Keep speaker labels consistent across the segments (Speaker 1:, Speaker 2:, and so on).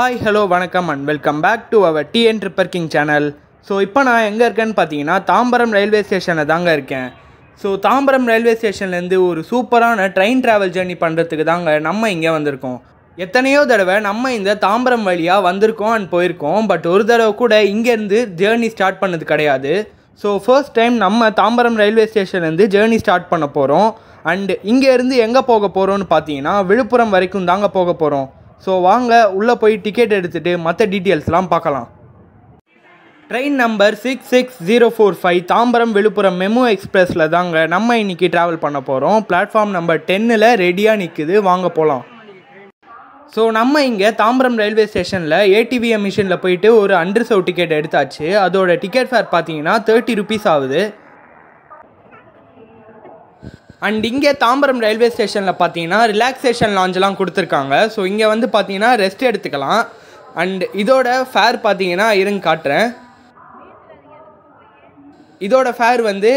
Speaker 1: Hi hello வணக்கம் and welcome back to our TN tripper king channel. So இப்போ நான் எங்கே இருக்கேன்னு பார்த்தீங்கன்னா தாம்பரம் ரயில்வே ஸ்டேஷனில் தாங்க இருக்கேன். ஸோ தாம்பரம் ரயில்வே ஸ்டேஷன்லேருந்து ஒரு சூப்பரான ட்ரெயின் ட்ராவல் ஜேர்னி பண்ணுறதுக்கு தாங்க நம்ம இங்கே வந்திருக்கோம். எத்தனையோ தடவை நம்ம இந்த தாம்பரம் வழியாக வந்திருக்கோம் அண்ட் போயிருக்கோம். பட் ஒரு தடவை கூட இங்கேருந்து ஜேர்னி ஸ்டார்ட் பண்ணது கிடையாது. ஸோ ஃபர்ஸ்ட் டைம் நம்ம தாம்பரம் ரயில்வே ஸ்டேஷன்லேருந்து ஜேர்னி ஸ்டார்ட் பண்ண போகிறோம். அண்ட் இங்கேருந்து எங்கே போக போகிறோன்னு பார்த்தீங்கன்னா விழுப்புரம் வரைக்கும் தாங்க போக போகிறோம். ஸோ வாங்க உள்ளே போய் டிக்கெட் எடுத்துகிட்டு மற்ற டீட்டெயில்ஸ்லாம் பார்க்கலாம். Train number 66045 Tambaram Villupuram MEMU எக்ஸ்பிரஸில் தாங்க நம்ம இன்றைக்கி ட்ராவல் பண்ண போகிறோம். பிளாட்ஃபார்ம் நம்பர் 10ல் ரெடியாக நிற்குது, வாங்க போகலாம். ஸோ நம்ம இங்கே தாம்பரம் ரயில்வே ஸ்டேஷனில் ஏடிவிஎம் மிஷினில் போயிட்டு ஒரு அன்ரிசர்வ் டிக்கெட் எடுத்தாச்சு. அதோட டிக்கெட் ஃபேர் பார்த்தீங்கன்னா 30 rupees ஆகுது. அண்ட் இங்கே தாம்பரம் ரயில்வே ஸ்டேஷனில் பார்த்தீங்கன்னா ரிலாக்ஸேஷன் லாஞ்செலாம் கொடுத்துருக்காங்க. ஸோ இங்கே வந்து பார்த்தீங்கன்னா ரெஸ்ட் எடுத்துக்கலாம். அண்ட் இதோட ஃபேர் பார்த்தீங்கன்னா இருங்க காட்டுறேன். இதோட ஃபேர் வந்து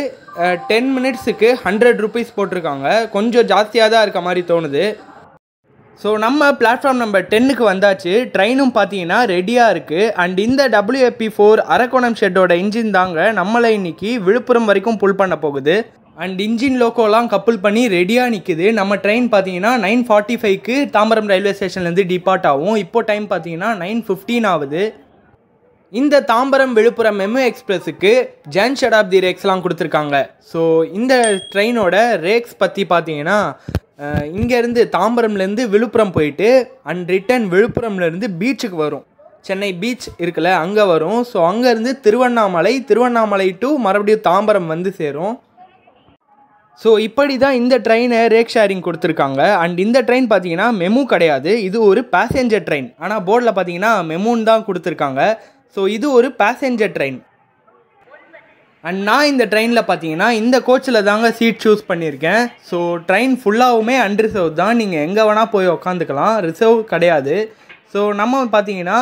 Speaker 1: 10 minutesக்கு 100 rupees போட்டிருக்காங்க. கொஞ்சம் ஜாஸ்தியாக தான் இருக்க மாதிரி தோணுது. ஸோ நம்ம பிளாட்ஃபார்ம் நம்பர் 10க்கு வந்தாச்சு. ட்ரெயினும் பார்த்தீங்கன்னா ரெடியாக இருக்குது. அண்ட் இந்த WAP4 அரக்கோணம் ஷெட்டோட இன்ஜின் தாங்க நம்மளை இன்றைக்கி விழுப்புரம் வரைக்கும் புல் பண்ண போகுது. அண்ட் இன்ஜின் லோக்கோலாம் கப்புள் பண்ணி ரெடியாக நிற்குது. நம்ம ட்ரெயின் பார்த்தீங்கன்னா 9:45க்கு தாம்பரம் ரயில்வே ஸ்டேஷன்லேருந்து டிபார்ட் ஆகும். இப்போ டைம் பார்த்தீங்கன்னா 9:15 ஆகுது. இந்த தாம்பரம் விழுப்புரம் மெமு எக்ஸ்பிரஸுக்கு ஜன் ஷடாப்தி ரேக்ஸ்லாம் கொடுத்துருக்காங்க. ஸோ இந்த ட்ரெயினோட ரேக்ஸ் பற்றி பார்த்தீங்கன்னா இங்கேருந்து தாம்பரம்லேருந்து விழுப்புரம் போயிட்டு அண்ட் ரிட்டன் விழுப்புரம்லேருந்து பீச்சுக்கு வரும். சென்னை பீச் இருக்குல்ல, அங்கே வரும். ஸோ அங்கேருந்து திருவண்ணாமலை டு மறுபடியும் தாம்பரம் வந்து சேரும். ஸோ இப்படி தான் இந்த ட்ரெயினை ரேக் ஷேரிங் கொடுத்துருக்காங்க. அண்ட் இந்த ட்ரெயின் பார்த்தீங்கன்னா மெமு கிடையாது, இது ஒரு பேசஞ்சர் ட்ரெயின். ஆனால் போர்டில் பார்த்தீங்கன்னா மெமுன்னு தான் கொடுத்துருக்காங்க. ஸோ இது ஒரு பேசஞ்சர் ட்ரெயின். அண்ட் நான் இந்த ட்ரெயினில் பார்த்தீங்கன்னா இந்த கோச்சில் தாங்க சீட் சூஸ் பண்ணியிருக்கேன். ஸோ ட்ரெயின் ஃபுல்லாகவுமே அன்ரிசர்வ் தான், நீங்கள் எங்கே வேணால் போய் உக்காந்துக்கலாம், ரிசர்வ் கிடையாது. ஸோ நம்ம பார்த்தீங்கன்னா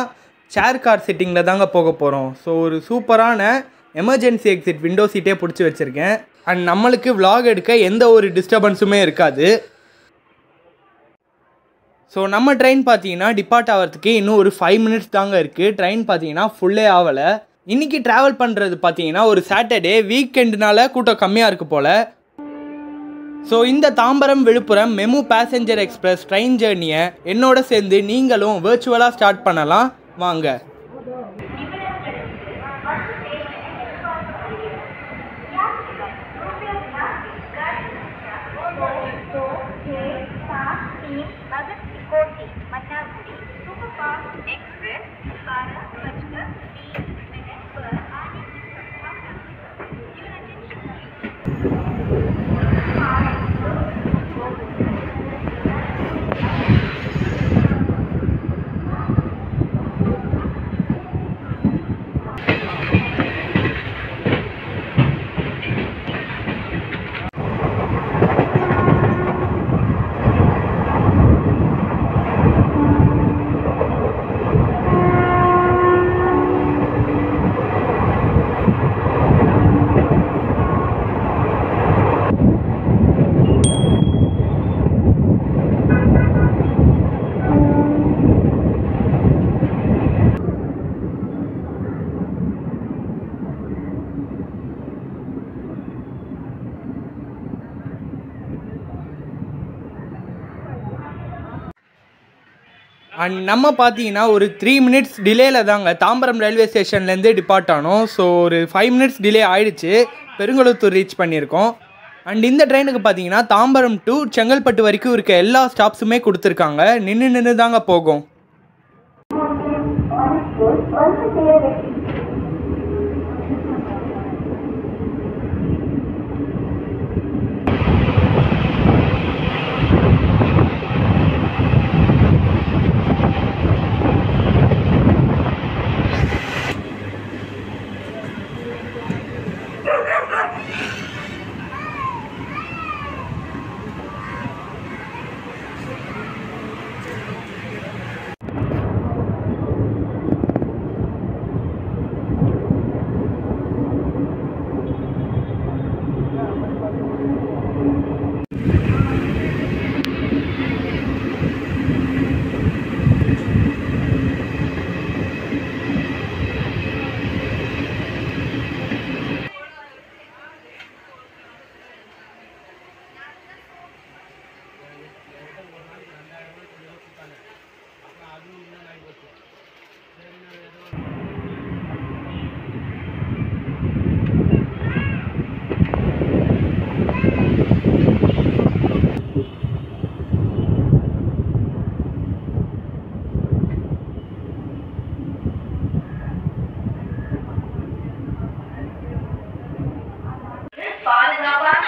Speaker 1: சேர் கார் சிட்டிங்கில் தாங்க போக போகிறோம். ஸோ ஒரு சூப்பரான எமர்ஜென்சி எக்ஸிட் விண்டோ சீட்டே பிடிச்சி வச்சுருக்கேன். அண்ட் நம்மளுக்கு vlog எடுக்க எந்த ஒரு டிஸ்டர்பன்ஸுமே இருக்காது. ஸோ நம்ம ட்ரெயின் பார்த்தீங்கன்னா டிபார்ட் ஆகிறதுக்கு இன்னும் ஒரு 5 minutes தாங்க இருக்குது. ட்ரெயின் பார்த்தீங்கன்னா ஃபுல்லே ஆகலை. இன்றைக்கி ட்ராவல் பண்ணுறது பார்த்தீங்கன்னா ஒரு சாட்டர்டே வீக்கெண்டுனால கூட்டம் கம்மியாக இருக்குது போல். ஸோ இந்த Tambaram Villupuram MEMU passenger express train ஜேர்னியை என்னோட சேர்ந்து நீங்களும் விர்ச்சுவலாக ஸ்டார்ட் பண்ணலாம், வாங்க. அண்ட் நம்ம பார்த்தீங்கன்னா ஒரு 3 minutes டிலேயில் தாங்க தாம்பரம் ரயில்வே ஸ்டேஷன்லேருந்து டிபார்ட் ஆனோம். ஸோ ஒரு 5 minutes டிலே ஆகிடுச்சு, பெருங்குளத்தூர் ரீச் பண்ணியிருக்கோம். அண்ட் இந்த ட்ரெயினுக்கு பார்த்தீங்கன்னா தாம்பரம் டு செங்கல்பட்டு வரைக்கும் இருக்க எல்லா ஸ்டாப்ஸுமே கொடுத்துருக்காங்க. நின்று தாங்க போகும்.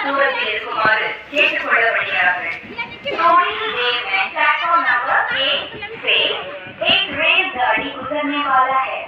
Speaker 2: தூரத்தில் இருக்குமாறு கேட்டுக்கொள்ளப்படுகிறார்கள். थोड़ी ही देर में प्लेटफॉर्म नंबर 8 से एक रेलगाड़ी गुजरने वाला है.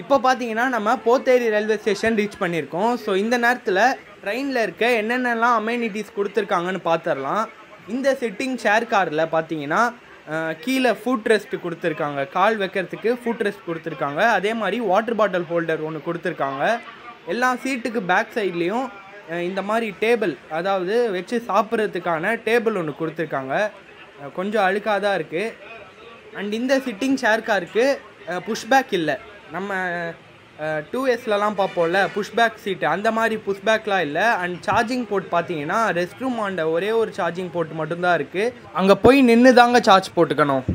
Speaker 1: இப்போ பார்த்தீங்கன்னா நம்ம போத்தேரி ரயில்வே ஸ்டேஷன் ரீச் பண்ணியிருக்கோம். ஸோ இந்த நேரத்தில் ட்ரெயினில் இருக்க என்னென்னலாம் அமெனிட்டிஸ் கொடுத்துருக்காங்கன்னு பார்த்துடலாம். இந்த சிட்டிங் ஷேர் காரில் பார்த்தீங்கன்னா கீழே ஃபுட் ரெஸ்ட் கொடுத்துருக்காங்க, கால் வைக்கிறதுக்கு ஃபுட் ரெஸ்ட் கொடுத்துருக்காங்க. அதே மாதிரி வாட்டர் பாட்டில் ஹோல்டர் ஒன்று கொடுத்துருக்காங்க. எல்லா சீட்டுக்கு பேக் சைட்லேயும் இந்த மாதிரி டேபிள், அதாவது வச்சு சாப்பிட்றதுக்கான டேபிள் ஒன்று கொடுத்துருக்காங்க. கொஞ்சம் அழுக்காக தான் இருக்குது. அண்ட் இந்த சிட்டிங் ஷேர் காருக்கு புஷ்பேக் இல்லை. நம்ம 2Sலலாம் பார்ப்போம்ல புஷ்பேக் சீட்டு, அந்த மாதிரி புஷ்பேக்லாம் இல்லை. அண்ட் சார்ஜிங் போர்ட் பார்த்தீங்கன்னா ரெஸ்ட் ரூம் ஆண்ட ஒரே ஒரு சார்ஜிங் போர்ட் மட்டும்தான் இருக்குது. அங்கே போய் நின்று தாங்க சார்ஜ் போட்டுக்கணும்.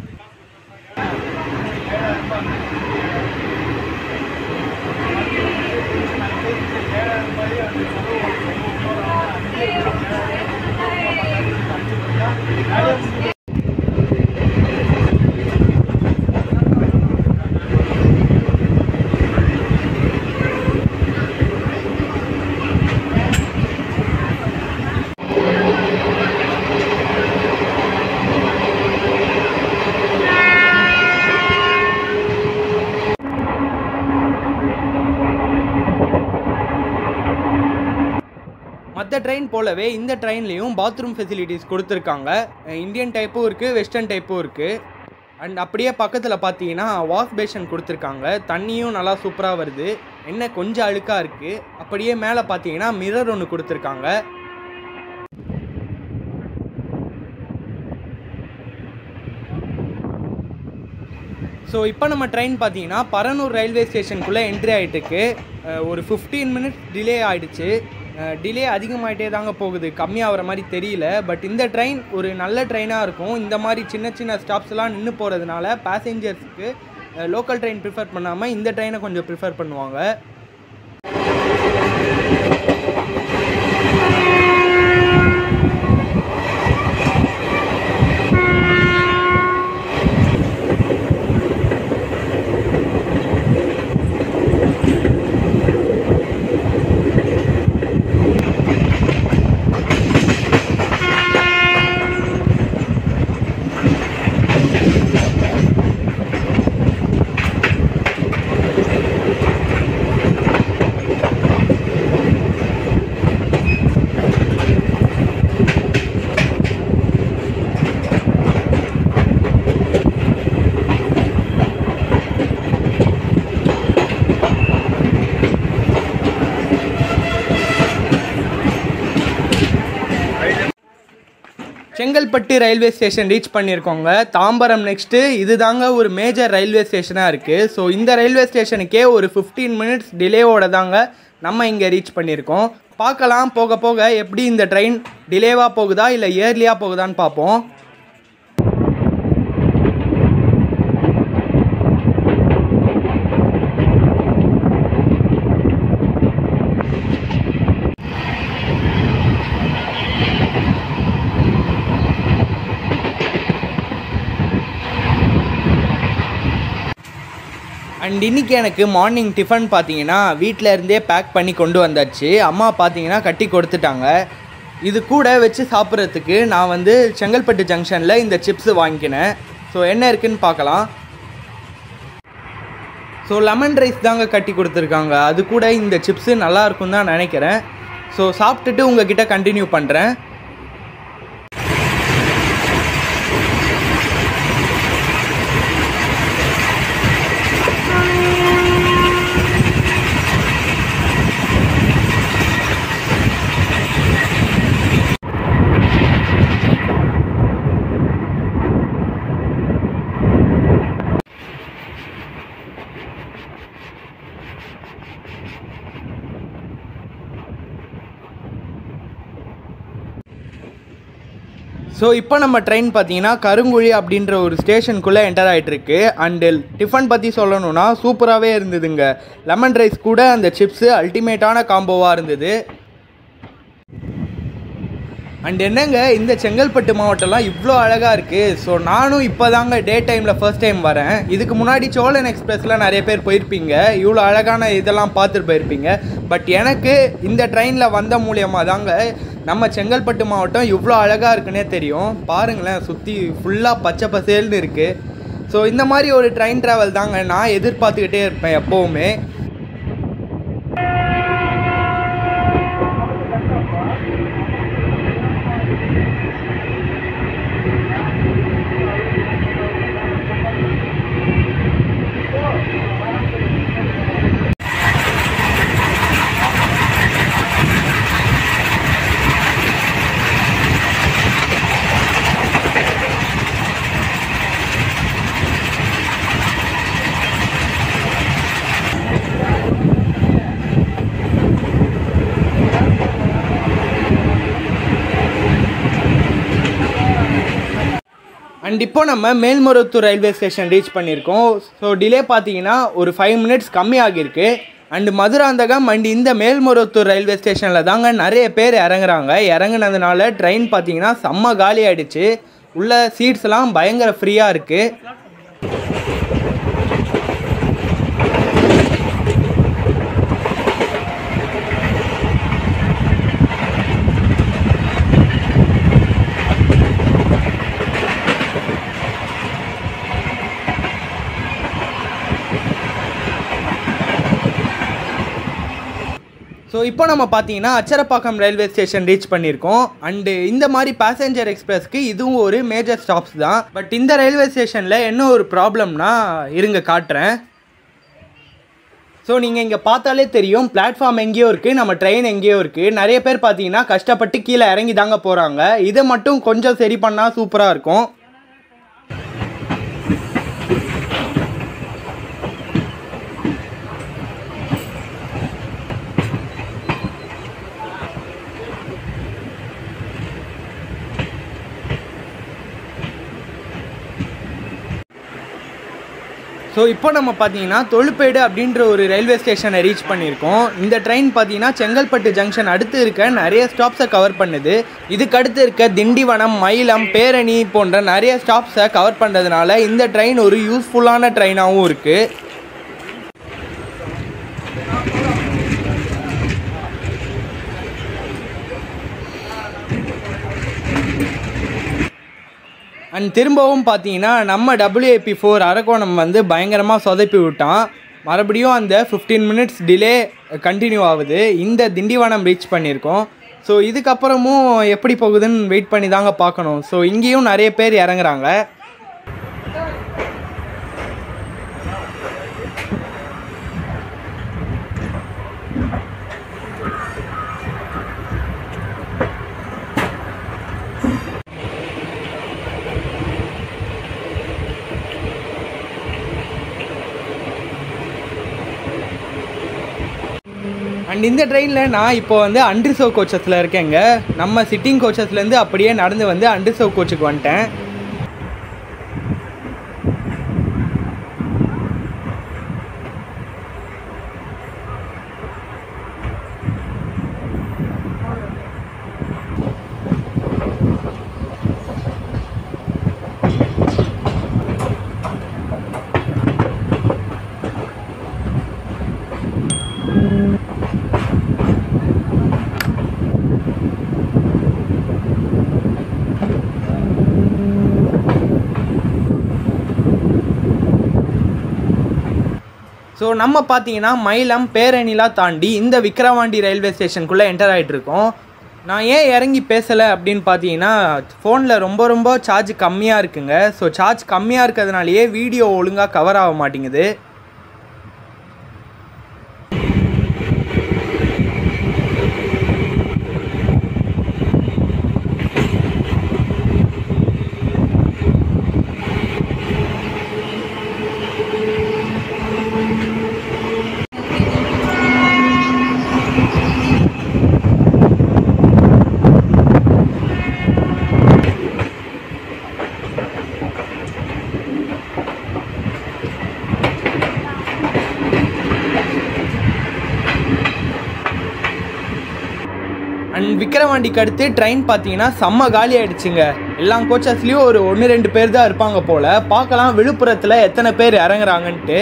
Speaker 1: மற்ற ட்ரெயின் போலவே இந்த ட்ரெயின்லேயும் பாத்ரூம் ஃபெசிலிட்டிஸ் கொடுத்துருக்காங்க. இந்தியன் டைப்பும் இருக்குது, வெஸ்டர்ன் டைப்பும் இருக்குது. அண்ட் அப்படியே பக்கத்தில் பார்த்தீங்கன்னா வாஷ் பேஷன் கொடுத்துருக்காங்க. தண்ணியும் நல்லா சூப்பராக வருது. என்ன கொஞ்சம் அழுக்காக இருக்குது. அப்படியே மேலே பார்த்தீங்கன்னா மிரர் ஒன்று கொடுத்துருக்காங்க. ஸோ இப்போ நம்ம ட்ரெயின் பார்த்தீங்கன்னா பரனூர் ரயில்வே ஸ்டேஷனுக்குள்ளே என்ட்ரி ஆகிட்டுருக்கு. ஒரு 15 மினிட்ஸ் டிலே ஆகிடுச்சு. டிலே அதிகமாகிட்டே தாங்க போகுது, கம்மியாகிற மாதிரி தெரியல. பட் இந்த ட்ரெயின் ஒரு நல்ல ட்ரெயினாக இருக்கும். இந்த மாதிரி சின்ன சின்ன ஸ்டாப்ஸ்லாம் நின்று போகிறதுனால பேசஞ்சர்ஸுக்கு லோக்கல் ட்ரெயின் ப்ரிஃபர் பண்ணாமல் இந்த ட்ரெயினை கொஞ்சம் ப்ரிஃபர் பண்ணுவாங்க. செங்கல்பட்டு ரயில்வே ஸ்டேஷன் ரீச் பண்ணியிருக்கோங்க. தாம்பரம் நெக்ஸ்ட்டு. இது தாங்க ஒரு மேஜர் ரயில்வே ஸ்டேஷனாக இருக்குது. ஸோ இந்த ரயில்வே ஸ்டேஷனுக்கே ஒரு 15 மினிட்ஸ் டிலேவோட தாங்க நம்ம இங்கே ரீச் பண்ணியிருக்கோம். பார்க்கலாம் போக போக எப்படி இந்த ட்ரெயின் டிலேவாக போகுதா இல்லை இயர்லியாக போகுதான்னு பார்ப்போம். அண்ட் இன்றைக்கி எனக்கு மார்னிங் டிஃபன் பார்த்தீங்கன்னா வீட்டில் இருந்தே பேக் பண்ணி கொண்டு வந்தாச்சு. அம்மா பார்த்தீங்கன்னா கட்டி கொடுத்துட்டாங்க. இது கூட வச்சு சாப்பிட்றதுக்கு நான் வந்து செங்கல்பட்டு ஜங்ஷனில் இந்த சிப்ஸு வாங்கிக்கினேன். ஸோ என்ன இருக்குதுன்னு பார்க்கலாம். ஸோ லெமன் ரைஸ் தாங்க கட்டி கொடுத்துருக்காங்க. அது கூட இந்த சிப்ஸு நல்லாயிருக்கும் தான் நினைக்கிறேன். ஸோ சாப்பிட்டுட்டு உங்ககிட்ட கண்டினியூ பண்ணுறேன். ஸோ இப்போ நம்ம ட்ரெயின் பார்த்தீங்கன்னா கருங்குழி அப்படின்ற ஒரு ஸ்டேஷனுக்குள்ளே என்டர் ஆகிட்டுருக்கு. அண்டு டிஃபன் பற்றி சொல்லணும்னா சூப்பராகவே இருந்ததுங்க. லெமன் ரைஸ் கூட அந்த சிப்ஸு அல்டிமேட்டான காம்போவாக இருந்தது. அண்ட் என்னங்க இந்த செங்கல்பட்டு மாவட்டம்லாம் இவ்வளோ அழகாக இருக்குது. ஸோ நானும் இப்போ தாங்க டே டைமில் ஃபர்ஸ்ட் டைம் வரேன். இதுக்கு முன்னாடி சோழன் எக்ஸ்பிரஸில் நிறைய பேர் போயிருப்பீங்க, இவ்வளோ அழகான இதெல்லாம் பார்த்துட்டு போயிருப்பீங்க. பட் எனக்கு இந்த ட்ரெயினில் வந்த மூலியமாக தாங்க நம்ம செங்கல்பட்டு மாவட்டம் இவ்வளோ அழகாக இருக்குன்னே தெரியும். பாருங்களேன், சுற்றி ஃபுல்லாக பச்சை பசேல்னு இருக்குது. ஸோ இந்த மாதிரி ஒரு ட்ரெயின் ட்ராவல் தாங்க நான் எதிர்பார்த்துக்கிட்டே இருப்பேன் எப்போவுமே. அண்ட் இப்போ நம்ம மேல்மருவத்தூர் ரயில்வே ஸ்டேஷன் ரீச் பண்ணியிருக்கோம். ஸோ டிலே பார்த்தீங்கன்னா ஒரு 5 மினிட்ஸ் கம்மி ஆகியிருக்கு. அண்டு மதுராந்தகம் அண்ட் இந்த மேல்மருவத்தூர் ரயில்வே ஸ்டேஷனில் தாங்க நிறைய பேர் இறங்குறாங்க. இறங்குனதுனால ட்ரெயின் பார்த்தீங்கன்னா செம்ம காலி ஆகிடுச்சு. உள்ள சீட்ஸ்லாம் பயங்கர ஃப்ரீயாக இருக்குது. ஸோ இப்போ நம்ம பார்த்தீங்கன்னா அச்சரப்பாக்கம் ரயில்வே ஸ்டேஷன் ரீச் பண்ணியிருக்கோம். அண்டு இந்த மாதிரி பேசஞ்சர் எக்ஸ்பிரஸ்க்கு இதுவும் ஒரு மேஜர் ஸ்டாப்ஸ் தான். பட் இந்த ரயில்வே ஸ்டேஷனில் என்ன ஒரு ப்ராப்ளம்னா இருங்க காட்டுறேன். ஸோ நீங்கள் இங்கே பார்த்தாலே தெரியும், பிளாட்ஃபார்ம் எங்கேயோ இருக்குது, நம்ம ட்ரெயின் எங்கேயோ இருக்குது. நிறைய பேர் பார்த்தீங்கன்னா கஷ்டப்பட்டு கீழே இறங்கி தாங்க போகிறாங்க. இதை மட்டும் கொஞ்சம் சரி பண்ணால் சூப்பராக இருக்கும். ஸோ இப்போ நம்ம பார்த்தீங்கன்னா தொழுப்பேடு அப்படின்ற ஒரு ரயில்வே ஸ்டேஷனை ரீச் பண்ணியிருக்கோம். இந்த ட்ரெயின் பார்த்தீங்கன்னா செங்கல்பட்டு ஜங்ஷன் அடுத்து இருக்க நிறைய ஸ்டாப்ஸை கவர் பண்ணுது. இதுக்கு அடுத்து இருக்க திண்டிவனம், மயிலம், பேரணி போன்ற நிறைய ஸ்டாப்ஸை கவர் பண்ணுறதுனால இந்த ட்ரெயின் ஒரு யூஸ்ஃபுல்லான ட்ரெயினாகவும் இருக்குது. அண்ட் திரும்பவும் பார்த்தீங்கன்னா நம்ம WAP4 அரக்கோணம் வந்து பயங்கரமாக சொதப்பி விட்டான். மறுபடியும் அந்த 15 மினிட்ஸ் டிலே கண்டினியூ ஆகுது. இந்த திண்டிவனம் ரீச் பண்ணியிருக்கோம். ஸோ இதுக்கப்புறமும் எப்படி போகுதுன்னு வெயிட் பண்ணி தாங்க பார்க்கணும். ஸோ இங்கேயும் நிறைய பேர் இறங்குறாங்க. அண்ட் இந்த ட்ரெயினில் நான் இப்போ வந்து அன்ரிசர்வ் கோச்சஸில் இருக்கேங்க. நம்ம சிட்டிங் கோச்சஸ்லேருந்து அப்படியே நடந்து வந்து அன்ரிசர்வ் கோச்சுக்கு வந்துட்டேன். ஸோ நம்ம பார்த்தீங்கன்னா மயிலம், பேரணிலாம் தாண்டி இந்த விக்கிரவாண்டி ரயில்வே ஸ்டேஷனுக்குள்ளே என்டர் ஆகிட்டு இருக்கோம். நான் ஏன் இறங்கி பேசலை அப்படின்னு பார்த்தீங்கன்னா ஃபோனில் ரொம்ப சார்ஜ் கம்மியாக இருக்குங்க. ஸோ சார்ஜ் கம்மியாக இருக்கிறதுனாலேயே வீடியோ ஒழுங்காக கவர் ஆக மாட்டேங்குது. அண்ட் விக்கிரவாண்டிக்கு அடுத்து ட்ரெயின் பார்த்தீங்கன்னா செம்ம காலி ஆகிடுச்சுங்க. எல்லா கோச்சஸ்லேயும் ஒரு 1-2 பேர் தான் இருப்பாங்க போல். பார்க்கலாம் விழுப்புரத்தில் எத்தனை பேர் இறங்குறாங்கன்ட்டு.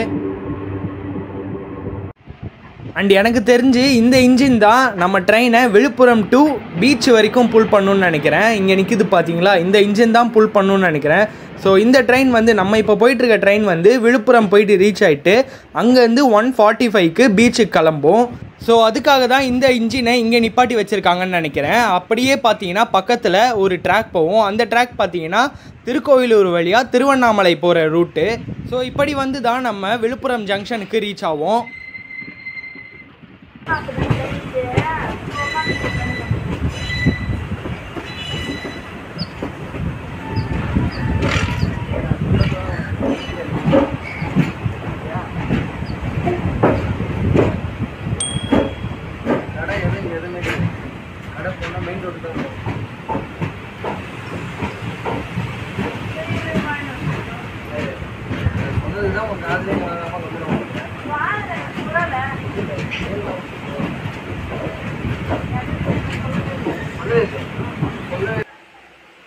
Speaker 1: அண்ட் எனக்கு தெரிஞ்சு இந்த இன்ஜின் தான் நம்ம ட்ரெயினை விழுப்புரம் டு பீச் வரைக்கும் புல் பண்ணணுன்னு நினைக்கிறேன். இங்கே நிற்கிது பார்த்தீங்களா, இந்த இன்ஜின் தான் புல் பண்ணணுன்னு நினைக்கிறேன். ஸோ இந்த ட்ரெயின் வந்து நம்ம இப்போ போயிட்டுருக்க ட்ரெயின் வந்து விழுப்புரம் போயிட்டு ரீச் ஆகிட்டு அங்கேருந்து 1:45க்கு பீச்சுக்கு கிளம்பும். ஸோ அதுக்காக தான் இந்த இன்ஜினை இங்கே நிப்பாட்டி வச்சுருக்காங்கன்னு நினைக்கிறேன். அப்படியே பார்த்தீங்கன்னா பக்கத்தில் ஒரு ட்ராக் போகும். அந்த ட்ராக் பார்த்தீங்கன்னா திருக்கோவிலூர் வழியாக திருவண்ணாமலை போகிற ரூட்டு. ஸோ இப்படி வந்து தான் நம்ம விழுப்புரம் ஜங்ஷனுக்கு ரீச் ஆகும்.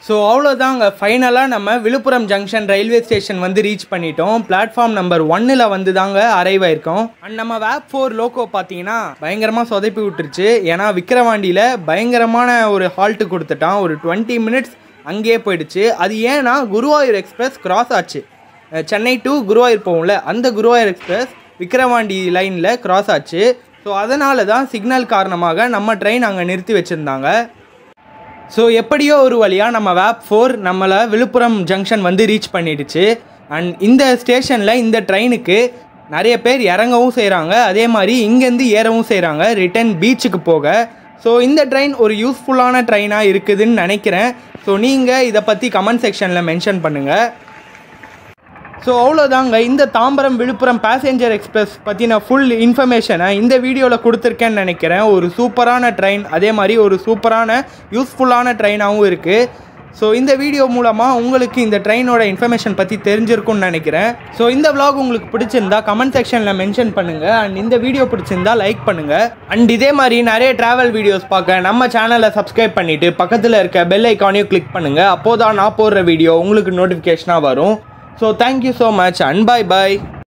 Speaker 1: ஸோ அவ்வளோதாங்க, ஃபைனலாக நம்ம விழுப்புரம் ஜங்ஷன் ரயில்வே ஸ்டேஷன் வந்து ரீச் பண்ணிட்டோம். பிளாட்ஃபார்ம் நம்பர் 1ல் வந்து தாங்க அரைவ் ஆயிருக்கோம். அண்ட் நம்ம வேப் 4 லோக்கோ பார்த்தீங்கன்னா பயங்கரமாக சொதப்பி விட்டுருச்சு. ஏன்னா விக்கிரவாண்டியில் பயங்கரமான ஒரு ஹால்ட்டு கொடுத்துட்டான். ஒரு 20 மினிட்ஸ் அங்கேயே போயிடுச்சு. அது ஏன்னா குருவாயூர் எக்ஸ்பிரஸ் கிராஸ் ஆச்சு. சென்னை டு குருவாயூர் போகும்ல, அந்த குருவாயூர் எக்ஸ்பிரஸ் விக்கிரவாண்டி லைனில் கிராஸ் ஆச்சு. ஸோ அதனால தான் சிக்னல் காரணமாக நம்ம ட்ரெயின் அங்கே நிறுத்தி வச்சுருந்தாங்க. ஸோ எப்படியோ ஒரு வழியாக நம்ம வேப் 4 நம்மளை விழுப்புரம் ஜங்ஷன் வந்து ரீச் பண்ணிடுச்சு. அண்ட் இந்த ஸ்டேஷனில் இந்த ட்ரெயினுக்கு நிறைய பேர் இறங்கவும் செய்கிறாங்க, அதே மாதிரி இங்கேருந்து ஏறவும் செய்கிறாங்க ரிட்டன் பீச்சுக்கு போக. ஸோ இந்த ட்ரெயின் ஒரு யூஸ்ஃபுல்லான ட்ரெயினாக இருக்குதுன்னு நினைக்கிறேன். ஸோ நீங்கள் இதை பற்றி கமெண்ட் செக்ஷனில் மென்ஷன் பண்ணுங்கள். ஸோ அவ்வளோதாங்க, இந்த தாம்பரம் விழுப்புரம் பேசஞ்சர் எக்ஸ்பிரஸ் பற்றின ஃபுல் இன்ஃபர்மேஷனை இந்த வீடியோவில் கொடுத்துருக்கேன்னு நினைக்கிறேன். ஒரு சூப்பரான ட்ரெயின், அதே மாதிரி ஒரு சூப்பரான யூஸ்ஃபுல்லான ட்ரெயினாகவும் இருக்குது. ஸோ இந்த வீடியோ மூலமாக உங்களுக்கு இந்த ட்ரெயினோட இன்ஃபர்மேஷன் பற்றி தெரிஞ்சிருக்கும்னு நினைக்கிறேன். ஸோ இந்த vlog உங்களுக்கு பிடிச்சிருந்தா கமெண்ட் செக்ஷனில் மென்ஷன் பண்ணுங்கள். அண்ட் இந்த வீடியோ பிடிச்சிருந்தா லைக் பண்ணுங்கள். அண்ட் இதே மாதிரி நிறைய ட்ராவல் வீடியோஸ் பார்க்க நம்ம சேனலை சப்ஸ்கிரைப் பண்ணிவிட்டு பக்கத்தில் இருக்க பெல் ஐக்கானையும் கிளிக் பண்ணுங்கள். அப்போது தான் நான் போடுற வீடியோ உங்களுக்கு நோட்டிஃபிகேஷனாக வரும். So thank you so much and bye bye.